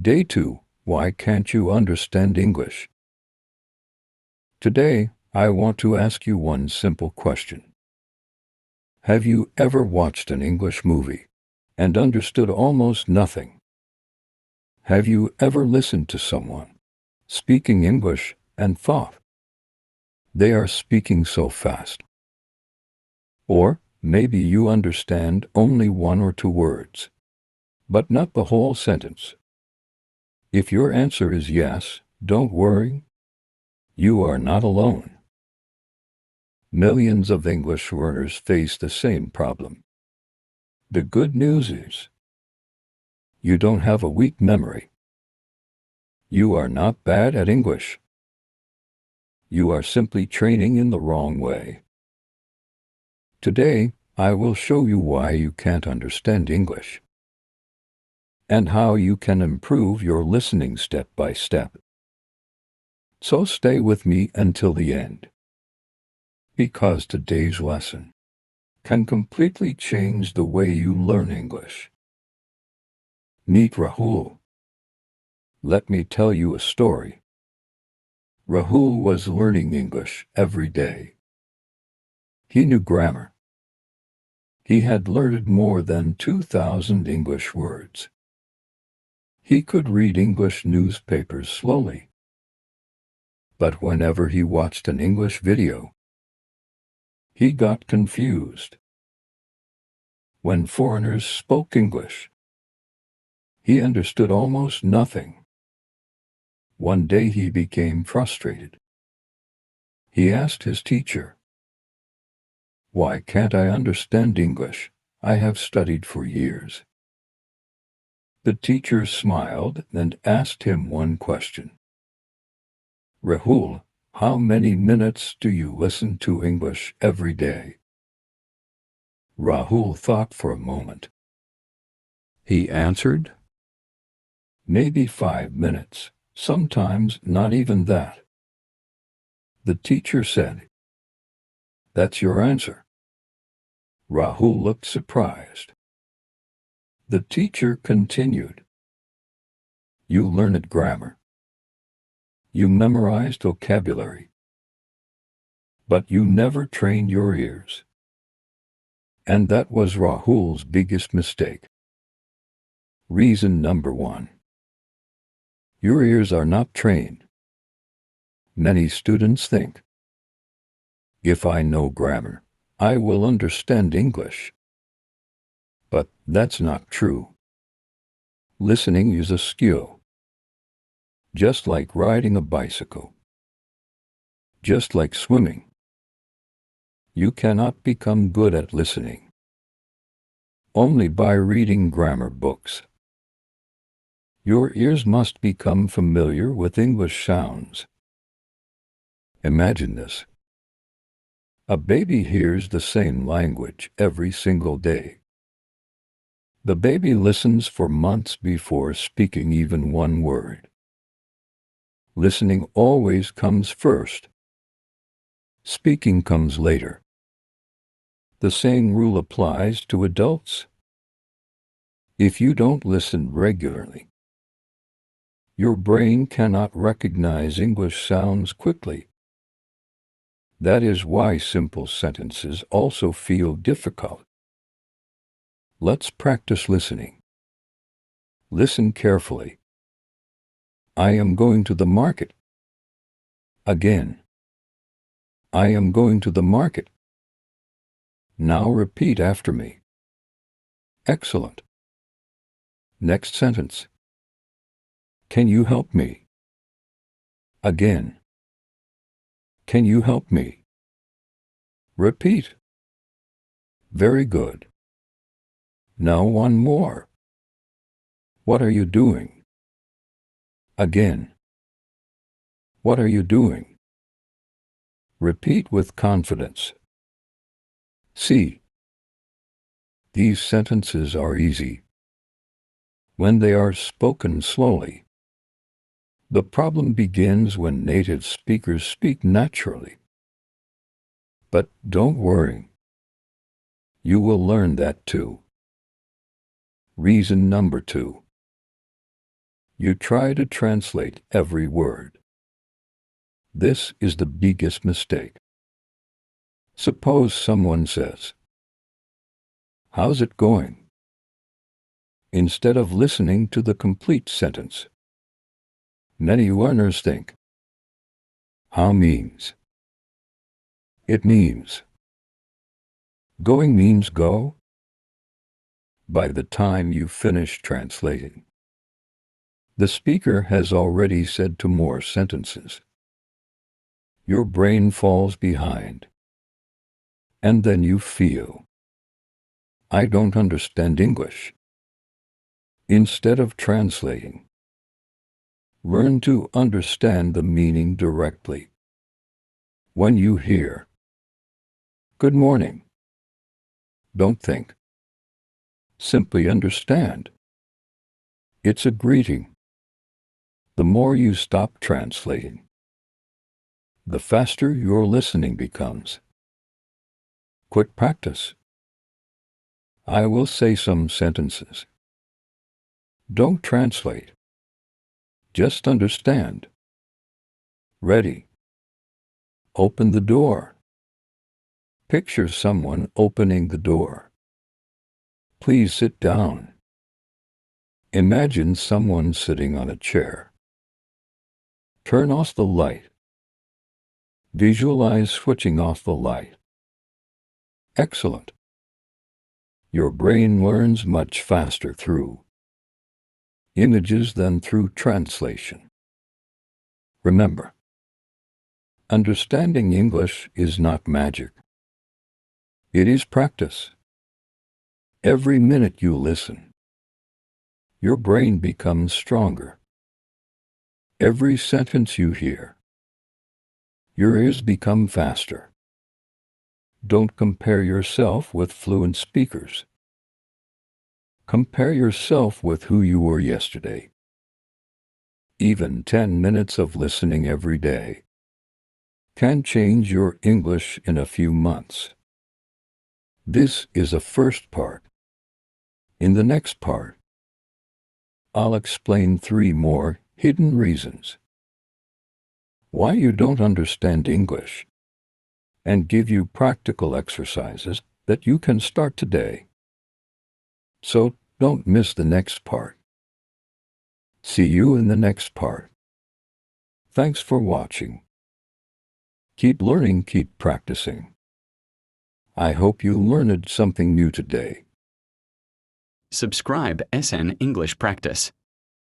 Day 2. Why can't you understand English? Today, I want to ask you one simple question. Have you ever watched an English movie and understood almost nothing? Have you ever listened to someone speaking English and thought they are speaking so fast? Or maybe you understand only one or two words, but not the whole sentence. If your answer is yes, don't worry. You are not alone. Millions of English learners face the same problem. The good news is, you don't have a weak memory. You are not bad at English. You are simply training in the wrong way. Today, I will show you why you can't understand English and how you can improve your listening step by step. So stay with me until the end, because today's lesson can completely change the way you learn English. Meet Rahul. Let me tell you a story. Rahul was learning English every day. He knew grammar. He had learned more than 2,000 English words. He could read English newspapers slowly. But whenever he watched an English video, he got confused. When foreigners spoke English, he understood almost nothing. One day he became frustrated. He asked his teacher, "Why can't I understand English? I have studied for years." The teacher smiled and asked him one question. "Rahul, how many minutes do you listen to English every day?" Rahul thought for a moment. He answered, "Maybe 5 minutes, sometimes not even that." The teacher said, "That's your answer?" Rahul looked surprised. The teacher continued, "You learned grammar. You memorized vocabulary. But you never trained your ears." And that was Rahul's biggest mistake. Reason number 1. Your ears are not trained. Many students think, if I know grammar, I will understand English. But that's not true. Listening is a skill. Just like riding a bicycle. Just like swimming. You cannot become good at listening only by reading grammar books. Your ears must become familiar with English sounds. Imagine this. A baby hears the same language every single day. The baby listens for months before speaking even one word. Listening always comes first. Speaking comes later. The same rule applies to adults. If you don't listen regularly, your brain cannot recognize English sounds quickly. That is why simple sentences also feel difficult. Let's practice listening. Listen carefully. I am going to the market. Again. I am going to the market. Now repeat after me. Excellent. Next sentence. Can you help me? Again. Can you help me? Repeat. Very good. Now one more. What are you doing? Again. What are you doing? Repeat with confidence. See. These sentences are easy when they are spoken slowly. The problem begins when native speakers speak naturally. But don't worry. You will learn that too. Reason number 2. You try to translate every word. This is the biggest mistake. Suppose someone says, "How's it going?" instead of listening to the complete sentence. Many learners think, "How means." It means. Going means go. By the time you finish translating, the speaker has already said two more sentences. Your brain falls behind. And then you feel, "I don't understand English." Instead of translating, learn to understand the meaning directly. When you hear, "Good morning," don't think. Simply understand. It's a greeting. The more you stop translating, the faster your listening becomes. Quick practice. I will say some sentences. Don't translate. Just understand. Ready. Open the door. Picture someone opening the door. Please sit down. Imagine someone sitting on a chair. Turn off the light. Visualize switching off the light. Excellent. Your brain learns much faster through images than through translation. Remember, understanding English is not magic. It is practice. Every minute you listen, your brain becomes stronger. Every sentence you hear, your ears become faster. Don't compare yourself with fluent speakers. Compare yourself with who you were yesterday. Even 10 minutes of listening every day can change your English in a few months. This is a first part. In the next part, I'll explain 3 more hidden reasons why you don't understand English and give you practical exercises that you can start today. So don't miss the next part. See you in the next part. Thanks for watching. Keep learning, keep practicing. I hope you learned something new today. Subscribe SN English Practice.